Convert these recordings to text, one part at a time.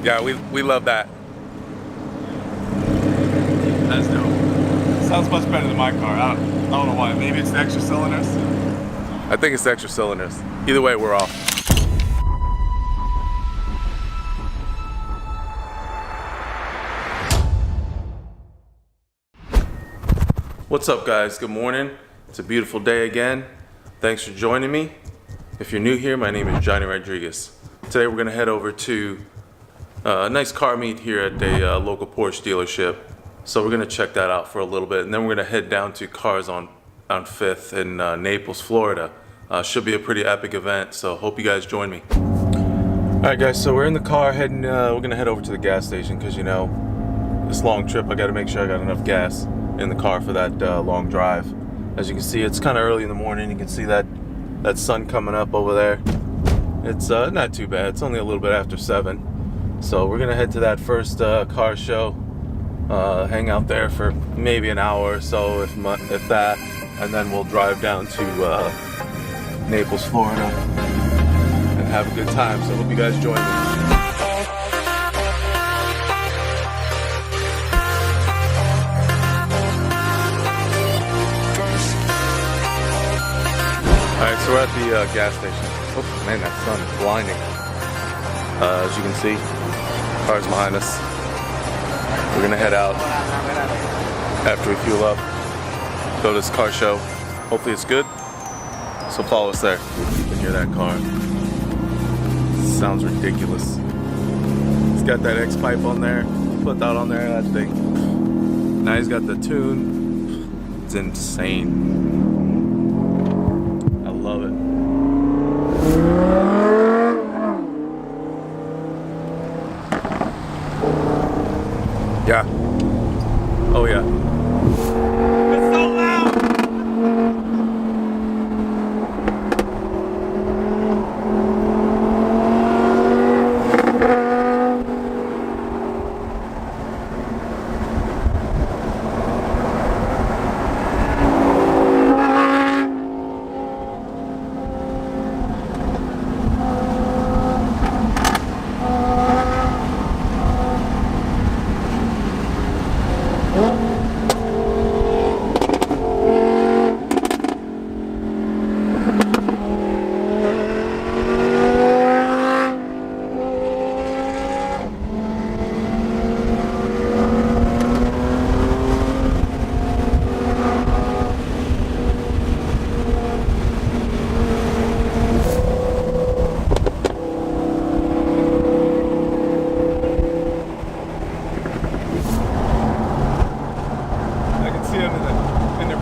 Yeah, we love that. That's dope. Sounds much better than my car. I don't know why. Maybe it's the extra cylinders. I think it's the extra cylinders. Either way, we're off. What's up, guys? Good morning. It's a beautiful day again. Thanks for joining me. If you're new here, my name is Johnny Rodriguez. Today we're gonna head over to a nice car meet here at a local Porsche dealership. So we're gonna check that out for a little bit, and then we're gonna head down to Cars on 5th in Naples, Florida. Should be a pretty epic event, so hope you guys join me. All right, guys, so we're in the car heading, we're gonna head over to the gas station because, you know, this long trip, I gotta make sure I got enough gas in the car for that long drive. As you can see, it's kind of early in the morning. You can see that sun coming up over there. It's not too bad. It's only a little bit after 7. So we're gonna head to that first car show, hang out there for maybe an hour or so, if that, and then we'll drive down to Naples, Florida, and have a good time. So hope you guys join me. Alright, so we're at the gas station. Oh man, that sun is blinding. As you can see, cars behind us. We're gonna head out after we fuel up, go to this car show. Hopefully it's good, so follow us there. You can hear that car. Sounds ridiculous. He's got that X pipe on there, put that on there, that thing. Now he's got the tune. It's insane. I love it. Yeah. Oh yeah. It's so loud.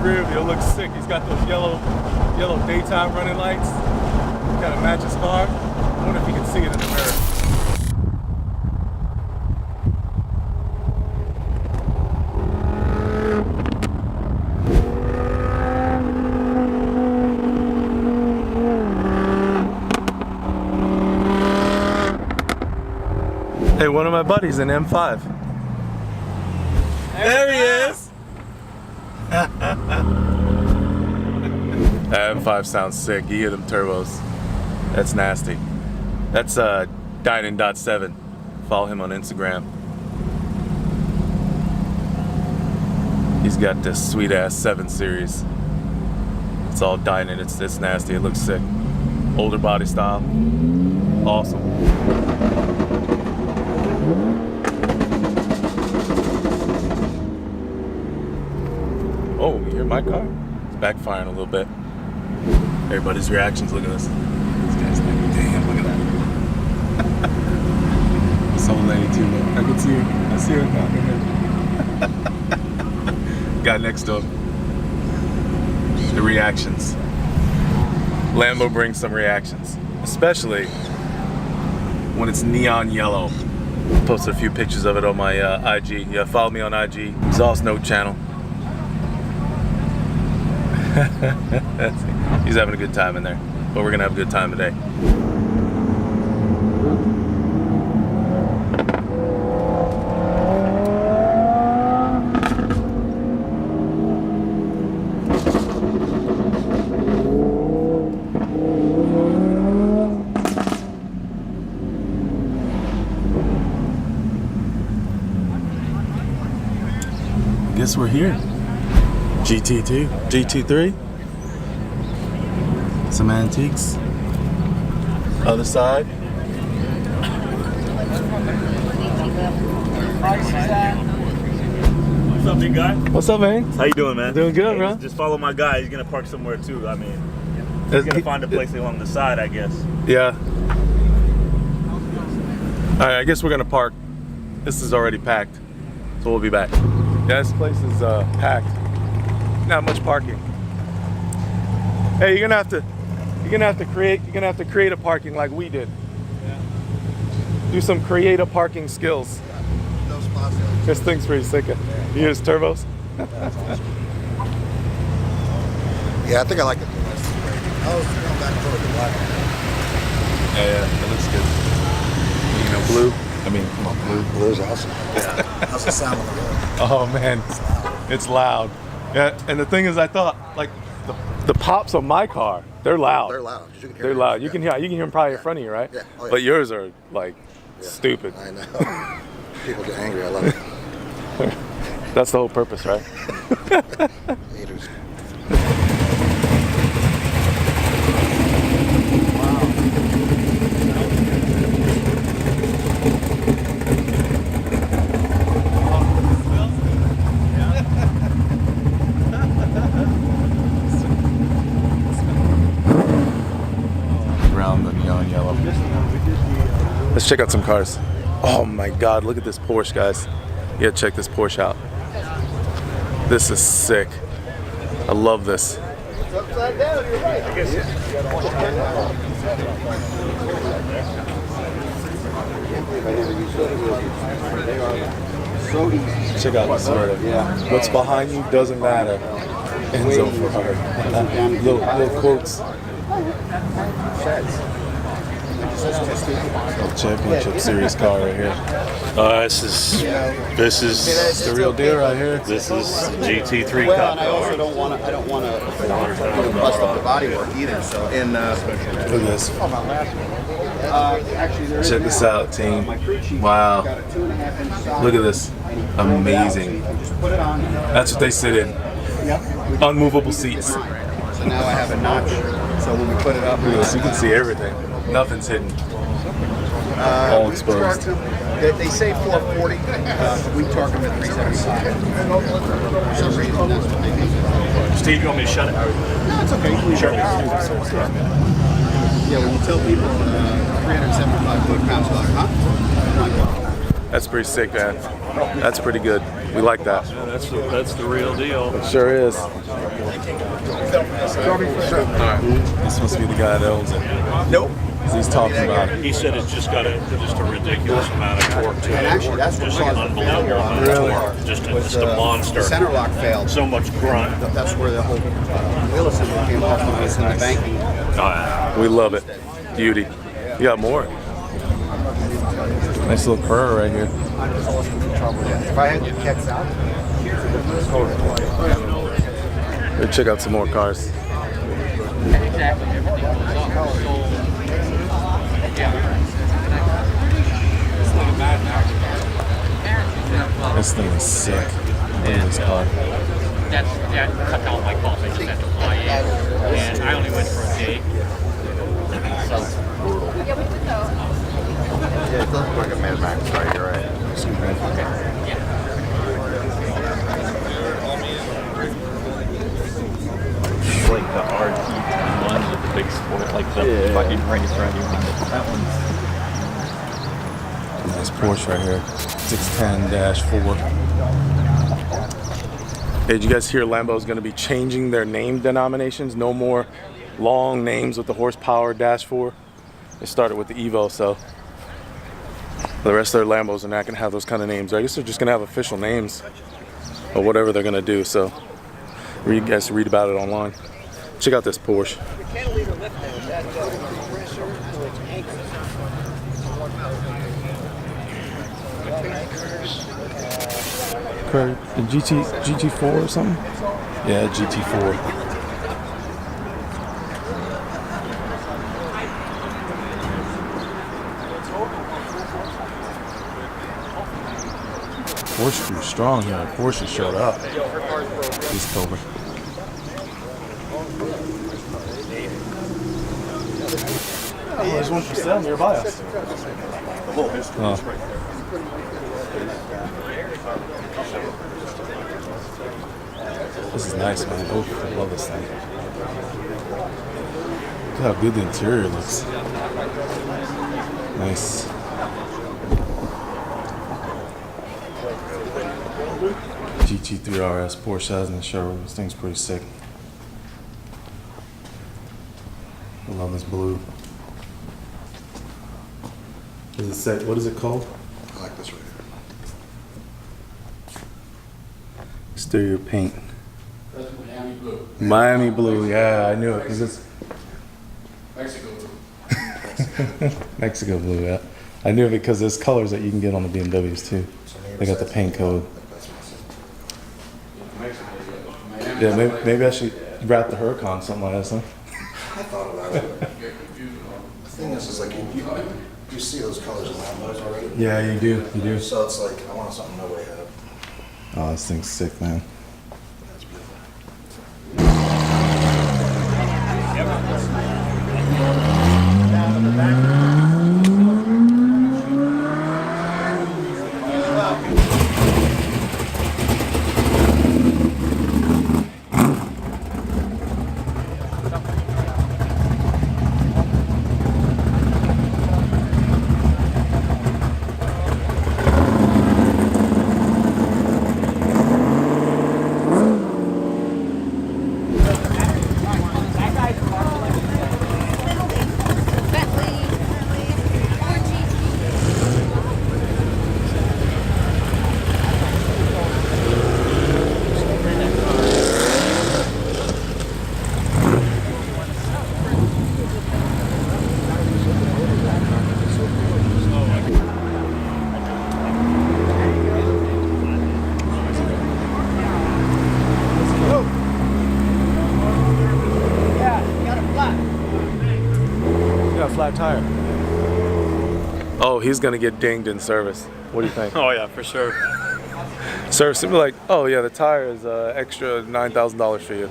It looks sick. He's got those yellow daytime running lights. Kind of match his car. I wonder if you can see it in the mirror. Hey, one of my buddies in M5. There he is. That M5 sounds sick. You hear them turbos. That's nasty. That's Dynan.7. Follow him on Instagram. He's got this sweet ass 7 Series. It's all Dynan. It's nasty. It looks sick. Older body style. Awesome. Oh, you hear my car? It's backfiring a little bit. Everybody's reactions, look at this. This guy's like, damn, look at that. This old lady too, look. I can see her. I see her. Guy next to him. The reactions. Lambo brings some reactions. Especially when it's neon yellow. Posted a few pictures of it on my IG. Yeah, follow me on IG. Exhaust Note channel. He's having a good time in there, but we're gonna have a good time today. guess we're here. GT2, GT3. Some antiques. Other side. What's up, big guy? What's up, man? How you doing, man? Doing good, Hey, bro. just follow my guy. He's gonna park somewhere too. I mean, he's gonna find a place along the side, I guess. Yeah. All right, I guess we're gonna park. This is already packed, so we'll be back. Yeah, this place is packed. Not much parking. Hey, you're gonna have to create a parking like we did. Yeah. Do some creative parking skills. No spots. This thing's pretty sick. You use turbos? Yeah, I think I like it. I was going back and forth with the black. Yeah, it looks good. You know, blue. I mean, come on, blue. Blue's awesome. How's the sound on the road? Oh man, it's loud. Yeah, and the thing is, I thought like the pops on my car, they're loud. They're loud. You can hear They're them. loud. You Yeah. can hear them probably in front of you, right? Yeah. Oh, yeah. But yours are like Yeah. stupid. I know. People get angry. I love it. That's the whole purpose, right? Haters. Brown and neon yellow. Let's check out some cars. Oh my God, look at this Porsche, guys. You gotta check this Porsche out. This is sick. I love this. Check out this Ferrari. Yeah. What's behind you doesn't matter. Enzo Ferrari. little quotes. Championship series car right here. This is It's the real deal right here. this is GT3 Well, cop and I also car. don't want to bust up the bodywork either. So, and Look at this. actually, there is Check this out, team. Wow. got a 2.5-inch socket. Look at this. Amazing. Just put it on. That's what they sit in. Unmovable seats. So now I have a notch. So when we put it up, Look at this. You can see everything. Nothing's hidden. All exposed. They say 440. We torque them at 375. For some reason, that's what they do. Steve, you want me to shut it? No, it's okay. Sure. Yeah, when you tell people 375 foot-pounds, they're like, huh? That's pretty sick, man. That's pretty good. We like that. That's the real deal. It sure is. This must be the guy that owns it. Nope. He's talking about it. He said it's just got a ridiculous amount of torque to it. And actually, that's what Just caused an the unbelievable failure on amount the of Really? torque. Just a The monster. center lock failed. So much grunt. That's where the whole wheel assembly came off when I was in the banking. We love it. Beauty. You got more. Nice little curve right here. If I had the cats out, Let's check out some more cars. This thing is sick. Look at this car. That cut down my cost. I just had to fly in, and I only went for a day. Yeah, it does look like a Mad Max car. You're right. Like the RT1 with the big sport, like the fucking race for anything. That one's Nice Porsche right here. 610-4. Hey, did you guys hear Lambo's going to be changing their name denominations? No more long names with the horsepower -4. They started with the Evo, so the rest of their Lambos are not going to have those kind of names. I guess they're just going to have official names or whatever they're going to do. So you guys read about it online. Check out this Porsche. The GT4 or something? Yeah, GT4. Porsche crew strong here. Porsche showed up. East Cobra. Oh, there's one for sale nearby us. Oh. This is nice, man. Oh, I love this thing. Look how good the interior looks. Nice. GT3 RS Porsche has in the showroom. This thing's pretty sick. I love this blue. Does it say, what is it called? I like this right here. Exterior paint. That's Miami blue. Miami blue, yeah, I knew it because it's Mexico blue. Mexico blue, yeah. I knew it because there's colors that you can get on the BMWs too. They got the paint code. Yeah, maybe I should wrap the Huracan something like this, huh? I thought about it. The thing is like you see those colors in Lambos already. Yeah, you do, you do. So it's like I want something no way have. Oh, this thing's sick, man. That's beautiful. Flat tire. Oh, he's gonna get dinged in service. What do you think? Oh yeah, for sure. Service would be like, oh yeah, the tire is extra $9,000 for you.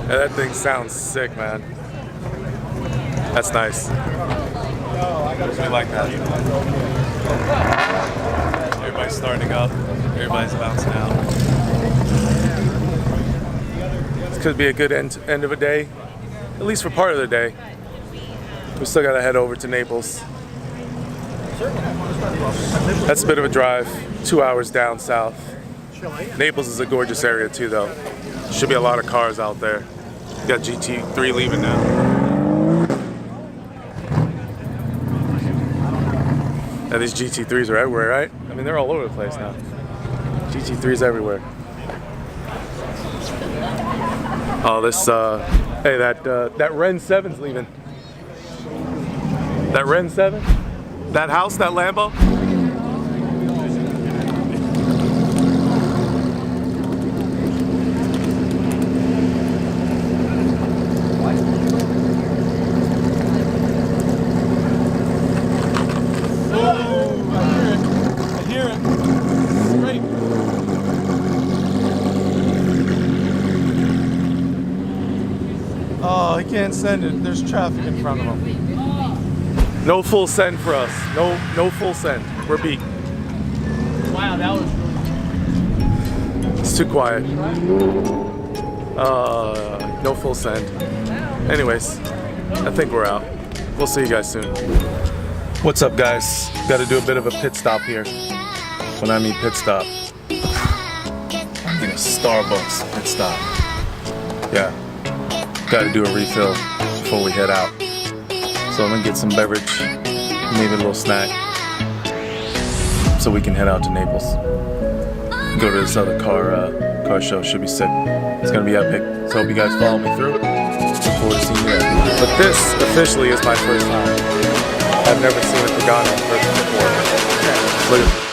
That thing sounds sick, man. That's nice. We like that. Everybody's starting up. Everybody's bouncing out. This could be a good end of a day, at least for part of the day. We still gotta head over to Naples. That's a bit of a drive, 2 hours down south. Naples is a gorgeous area too, though. Should be a lot of cars out there. We got GT3 leaving now. And these GT3s are everywhere, right? I mean, they're all over the place now. GT3s everywhere. Oh, this, hey, that Ren 7's leaving. That Ren 7? That house, that Lambo? Oh, he can't send it. There's traffic in front of him. No full send for us. No full send. We're beat. Wow, that was really... It's too quiet. No full send. Anyways, I think we're out. We'll see you guys soon. What's up, guys? Got to do a bit of a pit stop here. When I mean pit stop, I mean a Starbucks pit stop. Yeah, got to do a refill before we head out. So I'm gonna get some beverage, maybe a little snack, so we can head out to Naples. Go to this other car show. Should be sick. It's gonna be epic. So hope you guys follow me through. Look forward to seeing you there. But this officially is my first time. I've never seen a Pagani in person before. Look at